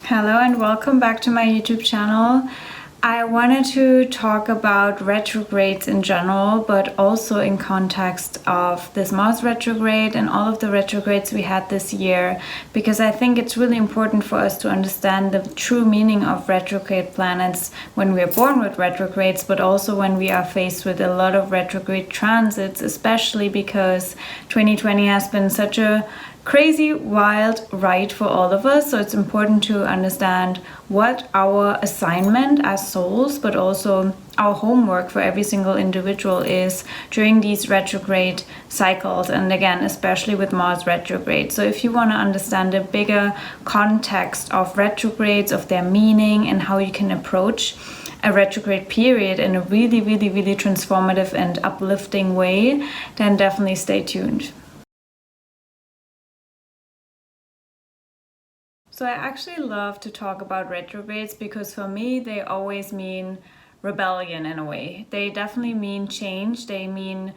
Hello and welcome back to my YouTube channel. I wanted to talk about retrogrades in general, but also in context of this Mars retrograde and all of the retrogrades we had this year, because I think it's really important for us to understand the true meaning of retrograde planets when we are born with retrogrades, but also when we are faced with a lot of retrograde transits, especially because 2020 has been such a crazy, wild ride for all of us. So it's important to understand what our assignment as souls, but also our homework for every single individual is during these retrograde cycles. And again, especially with Mars retrograde. So if you want to understand the bigger context of retrogrades, of their meaning, and how you can approach a retrograde period in a really, really, really transformative and uplifting way, then definitely stay tuned. So I actually love to talk about retrogrades because for me, they always mean rebellion in a way. They definitely mean change. They mean,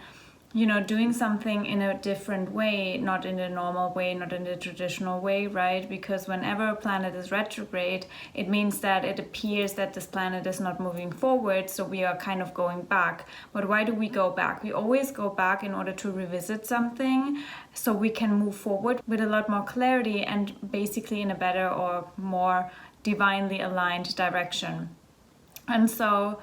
doing something in a different way, not in the normal way, not in the traditional way, right? Because whenever a planet is retrograde, it means that it appears that this planet is not moving forward, so we are kind of going back. But why do we go back? We always go back in order to revisit something so we can move forward with a lot more clarity and basically in a better or more divinely aligned direction. And so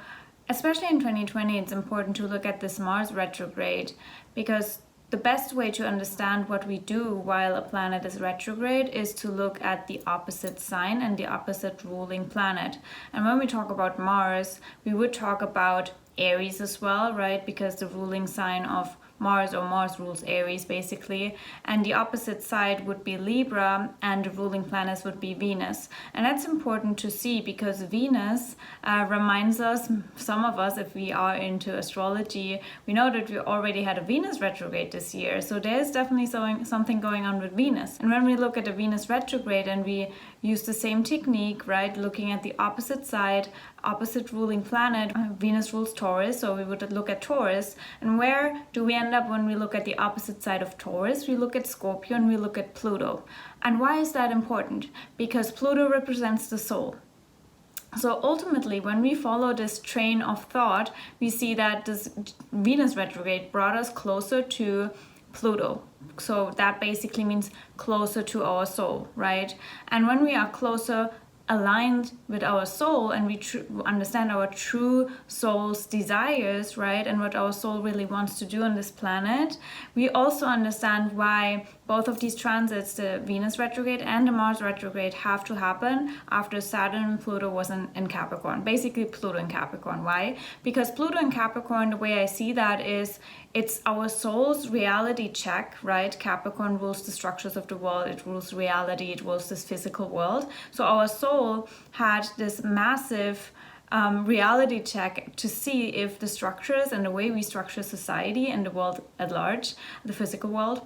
especially in 2020, it's important to look at this Mars retrograde because the best way to understand what we do while a planet is retrograde is to look at the opposite sign and the opposite ruling planet. And when we talk about Mars, we would talk about Aries as well, right? Because the ruling sign of Mars, or Mars rules Aries basically, and the opposite side would be Libra, and the ruling planets would be Venus. And that's important to see because Venus reminds us, some of us, if we are into astrology, we know that we already had a Venus retrograde this year, so there's definitely something going on with Venus. And when we look at a Venus retrograde and we use the same technique, right, looking at the opposite side, opposite ruling planet, Venus rules Taurus, so we would look at Taurus. And where do we end up when we look at the opposite side of Taurus? We look at Scorpio and we look at Pluto. And why is that important? Because Pluto represents the soul. So ultimately, when we follow this train of thought, we see that this Venus retrograde brought us closer to Pluto. So that basically means closer to our soul, right? And when we are closer aligned with our soul and we understand our true soul's desires, right, and what our soul really wants to do on this planet, we also understand why both of these transits, the Venus retrograde and the Mars retrograde, have to happen after Saturn and Pluto was in Capricorn. Basically Pluto in Capricorn. Why? Because Pluto in Capricorn, the way I see that is it's our soul's reality check, right? Capricorn rules the structures of the world, it rules reality, it rules this physical world. So our soul had this massive reality check to see if the structures and the way we structure society and the world at large, the physical world,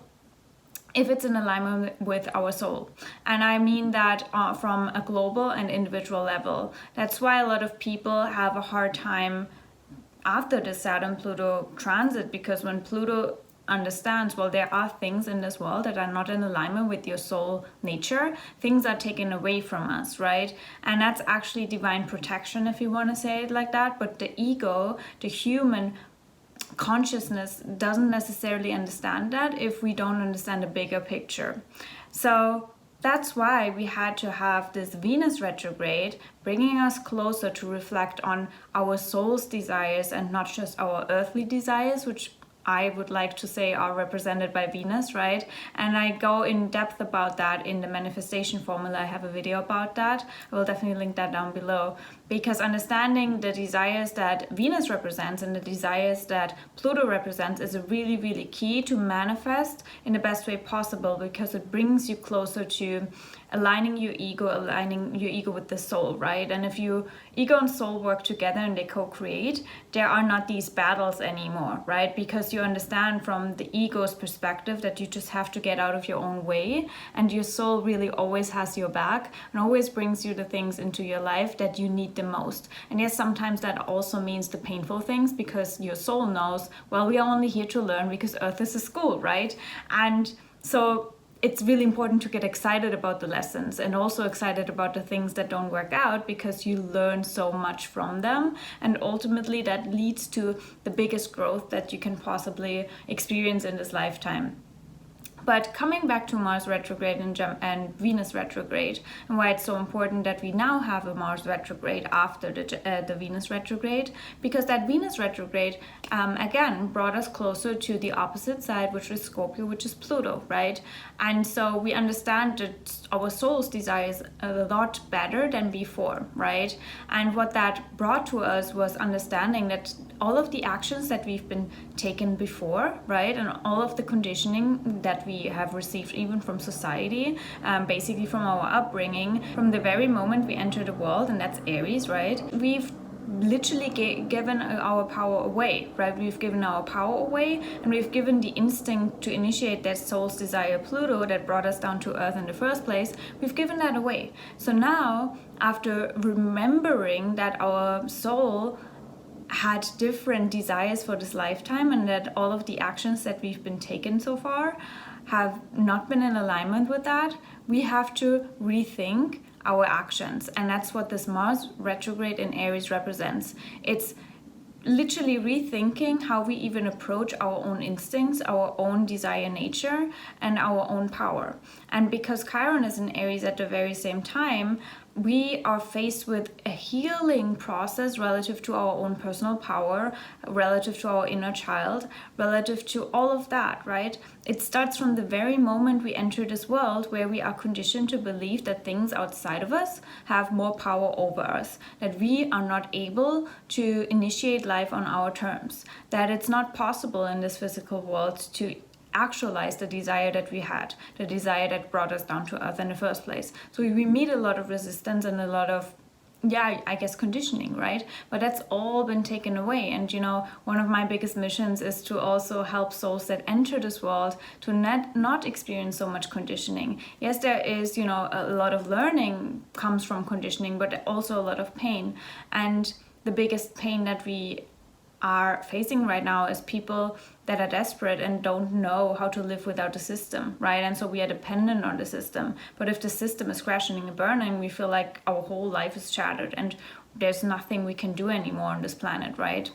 if it's in alignment with our soul. And I mean that from a global and individual level. That's why a lot of people have a hard time after the Saturn-Pluto transit, because when Pluto understands, well, there are things in this world that are not in alignment with your soul nature, things are taken away from us, right? And that's actually divine protection, if you want to say it like that. But the ego, the human consciousness, doesn't necessarily understand that if we don't understand the bigger picture. So that's why we had to have this Venus retrograde bringing us closer to reflect on our soul's desires and not just our earthly desires, which I would like to say are represented by Venus, right? And I go in depth about that in the manifestation formula. I have a video about that. I will definitely link that down below, because understanding the desires that Venus represents and the desires that Pluto represents is a really, really key to manifest in the best way possible, because it brings you closer to aligning your ego with the soul, right? And if you ego and soul work together and they co-create, there are not these battles anymore, right? Because you understand from the ego's perspective that you just have to get out of your own way, and your soul really always has your back and always brings you the things into your life that you need the most. And yes, sometimes that also means the painful things, because your soul knows, well, we are only here to learn because Earth is a school, right? And so it's really important to get excited about the lessons and also excited about the things that don't work out, because you learn so much from them, and ultimately that leads to the biggest growth that you can possibly experience in this lifetime. But coming back to Mars retrograde and Venus retrograde, and why it's so important that we now have a Mars retrograde after the Venus retrograde, because that Venus retrograde, again, brought us closer to the opposite side, which is Scorpio, which is Pluto, right? And so we understand that our soul's desires a lot better than before, right? And what that brought to us was understanding that all of the actions that we've been taken before, right, and all of the conditioning that we have received even from society, basically from our upbringing, from the very moment we enter the world, and that's Aries, right, we've literally given our power away, right? We've given our power away, and we've given the instinct to initiate that soul's desire, Pluto, that brought us down to Earth in the first place. We've given that away. So now, after remembering that our soul had different desires for this lifetime, and that all of the actions that we've been taken so far have not been in alignment with that, we have to rethink our actions. And that's what this Mars retrograde in Aries represents. It's literally rethinking how we even approach our own instincts, our own desire nature, and our own power. And because Chiron is in Aries at the very same time, we are faced with a healing process relative to our own personal power, relative to our inner child, relative to all of that, right? It starts from the very moment we enter this world, where we are conditioned to believe that things outside of us have more power over us, that we are not able to initiate life on our terms, that it's not possible in this physical world to actualize the desire that we had, the desire that brought us down to Earth in the first place. So we meet a lot of resistance and a lot of, I guess, conditioning, right? But that's all been taken away. And one of my biggest missions is to also help souls that enter this world to not experience so much conditioning. Yes, there is, a lot of learning comes from conditioning, but also a lot of pain. And the biggest pain that we are facing right now is people that are desperate and don't know how to live without the system, right? And so we are dependent on the system. But if the system is crashing and burning, we feel like our whole life is shattered and there's nothing we can do anymore on this planet, right?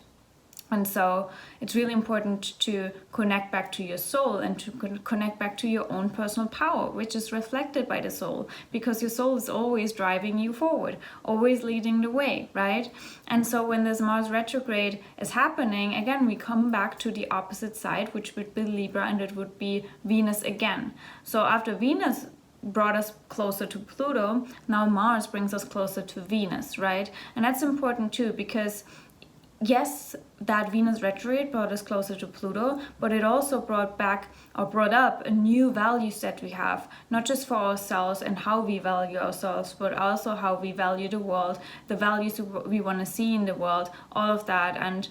And so it's really important to connect back to your soul and to connect back to your own personal power, which is reflected by the soul, because your soul is always driving you forward, always leading the way, right? And so when this Mars retrograde is happening, again, we come back to the opposite side, which would be Libra, and it would be Venus again. So after Venus brought us closer to Pluto, now Mars brings us closer to Venus, right? And that's important too, because yes, that Venus retrograde brought us closer to Pluto, but it also brought up a new value set we have, not just for ourselves and how we value ourselves, but also how we value the world, the values we want to see in the world, all of that. And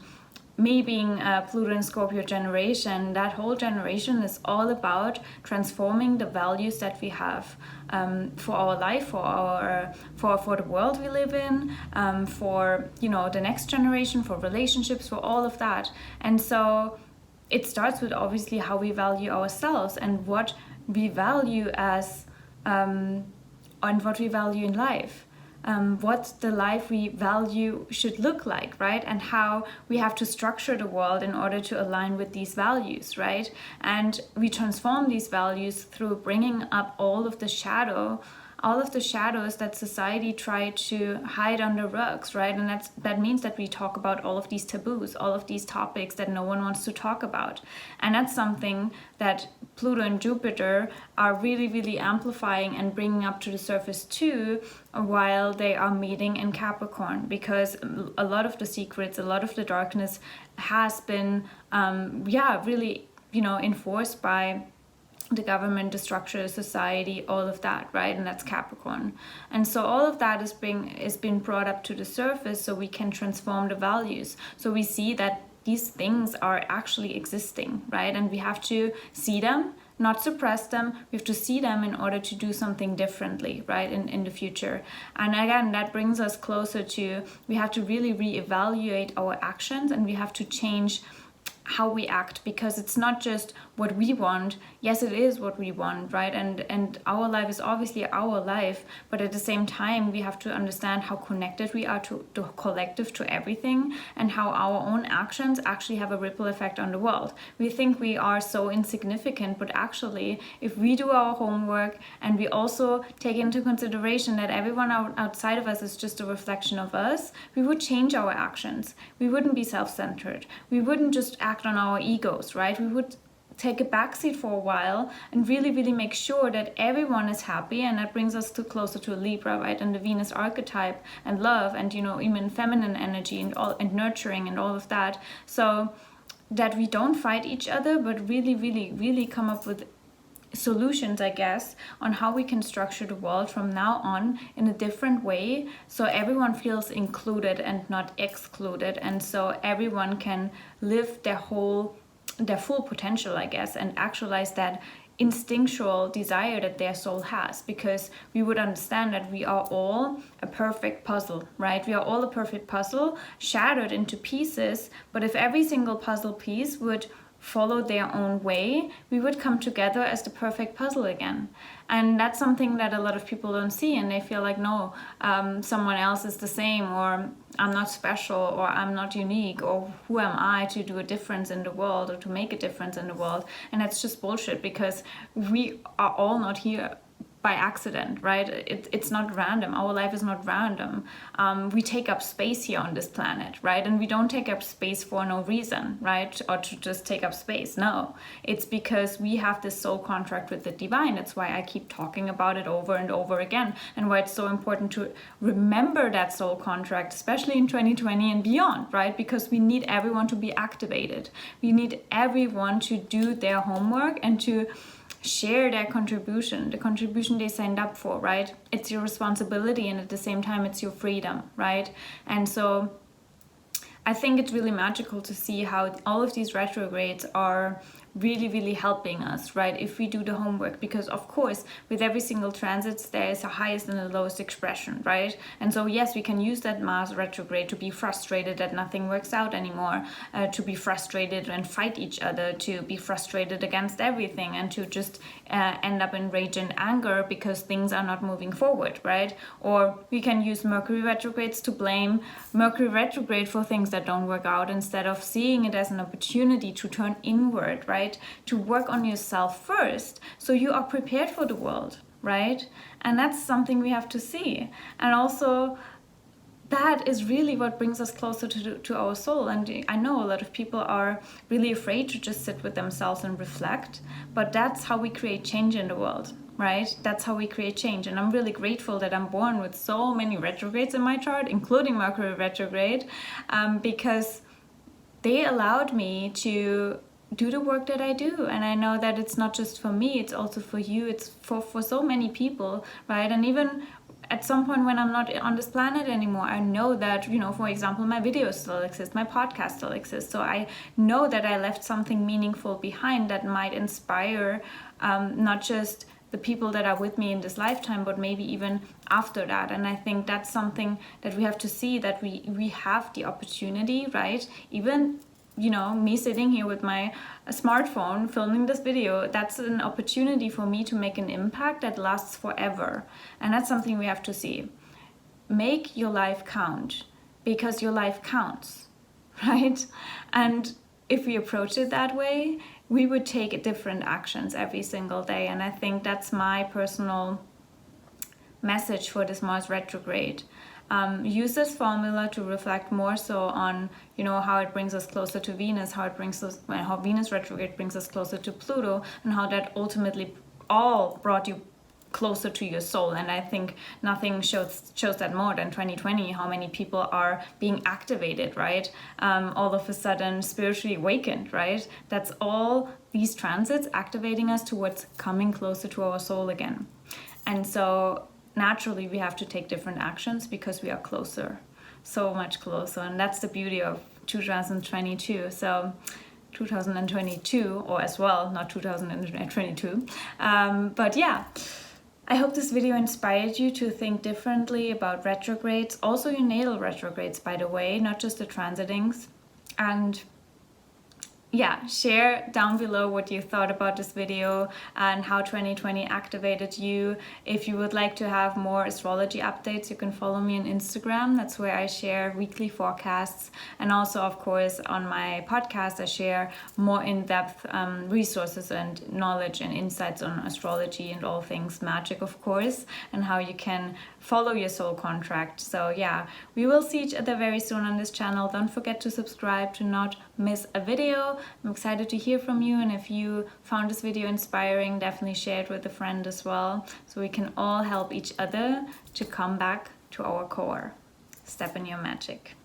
me being a Pluto and Scorpio generation, that whole generation is all about transforming the values that we have for our life, for the world we live in, for the next generation, for relationships, for all of that. And so it starts with obviously how we value ourselves and what we value as and what we value in life. What the life we value should look like, right? And how we have to structure the world in order to align with these values, right? And we transform these values through bringing up all of the shadows that society tried to hide under rugs, right? And that means that we talk about all of these taboos, all of these topics that no one wants to talk about. And that's something that Pluto and Jupiter are really, really amplifying and bringing up to the surface too, while they are meeting in Capricorn, because a lot of the secrets, a lot of the darkness has been, really, enforced by the government, the structure, society, all of that, right? And that's Capricorn. And so all of that is being brought up to the surface so we can transform the values. So we see that these things are actually existing, right? And we have to see them, not suppress them. We have to see them in order to do something differently, right, in the future. And again, that brings us closer to, we have to really reevaluate our actions, and we have to change how we act, because it's not just what we want. Yes, it is what we want, right? And our life is obviously our life, but at the same time we have to understand how connected we are to the collective, to everything, and how our own actions actually have a ripple effect on the world. We think we are so insignificant, but actually if we do our homework and we also take into consideration that everyone outside of us is just a reflection of us, we would change our actions. We wouldn't be self-centered. We wouldn't just act on our egos, right? We would take a backseat for a while and really, really make sure that everyone is happy. And that brings us closer to Libra, right? And the Venus archetype and love, and even feminine energy and nurturing and all of that. So that we don't fight each other, but really, really, really come up with solutions, I guess, on how we can structure the world from now on in a different way, so everyone feels included and not excluded, and so everyone can live their full potential, I guess, and actualize that instinctual desire that their soul has, because we would understand that we are all a perfect puzzle, right? We are all a perfect puzzle shattered into pieces, but if every single puzzle piece would follow their own way, we would come together as the perfect puzzle again. And that's something that a lot of people don't see, and they feel like, no, someone else is the same, or I'm not special, or I'm not unique, or who am I to do a difference in the world or to make a difference in the world. And that's just bullshit, because we are all not here by accident, right? It's not random. Our life is not random. We take up space here on this planet, right? And we don't take up space for no reason, right? Or to just take up space. No, it's because we have this soul contract with the divine. That's why I keep talking about it over and over again, and why it's so important to remember that soul contract, especially in 2020 and beyond, right? Because we need everyone to be activated. We need everyone to do their homework and to share their contribution, the contribution they signed up for, right? It's your responsibility, and at the same time it's your freedom, right? And so I think it's really magical to see how all of these retrogrades are really, really helping us, right? If we do the homework, because of course, with every single transit, there is a highest and a lowest expression, right? And so yes, we can use that Mars retrograde to be frustrated that nothing works out anymore, to be frustrated and fight each other, to be frustrated against everything, and to just end up in rage and anger because things are not moving forward, right? Or we can use Mercury retrogrades to blame Mercury retrograde for things that don't work out, instead of seeing it as an opportunity to turn inward, right? To work on yourself first, so you are prepared for the world, right? And that's something we have to see. And also, that is really what brings us closer to our soul. And I know a lot of people are really afraid to just sit with themselves and reflect, but that's how we create change in the world, right? That's how we create change. And I'm really grateful that I'm born with so many retrogrades in my chart, including Mercury retrograde, because they allowed me to do the work that I do. And I know that it's not just for me, it's also for you, it's for so many people, right? And even at some point when I'm not on this planet anymore, I know that, for example, my videos still exist, my podcast still exists. So I know that I left something meaningful behind that might inspire not just the people that are with me in this lifetime, but maybe even after that. And I think that's something that we have to see, that we have the opportunity, right? Even me sitting here with my smartphone filming this video, that's an opportunity for me to make an impact that lasts forever. And that's something we have to see. Make your life count, because your life counts, right? And if we approach it that way, we would take different actions every single day. And I think that's my personal message for this Mars retrograde. Use this formula to reflect more so on, how it brings us closer to Venus, how Venus retrograde brings us closer to Pluto, and how that ultimately all brought you closer to your soul. And I think nothing shows that more than 2020, how many people are being activated, right? All of a sudden spiritually awakened, right? That's all these transits activating us towards coming closer to our soul again. And so naturally we have to take different actions because we are closer, so much closer. And that's the beauty of 2022. So 2022, or as well, not 2022. But yeah, I hope this video inspired you to think differently about retrogrades, also your natal retrogrades, by the way, not just the transitings. And yeah, share down below what you thought about this video and how 2020 activated you. If you would like to have more astrology updates, you can follow me on Instagram. That's where I share weekly forecasts. And also, of course, on my podcast, I share more in-depth resources and knowledge and insights on astrology and all things magic, of course, and how you can follow your soul contract. So yeah, we will see each other very soon on this channel. Don't forget to subscribe to not miss a video. I'm excited to hear from you, and if you found this video inspiring, definitely share it with a friend as well, so we can all help each other to come back to our core. Step in your magic.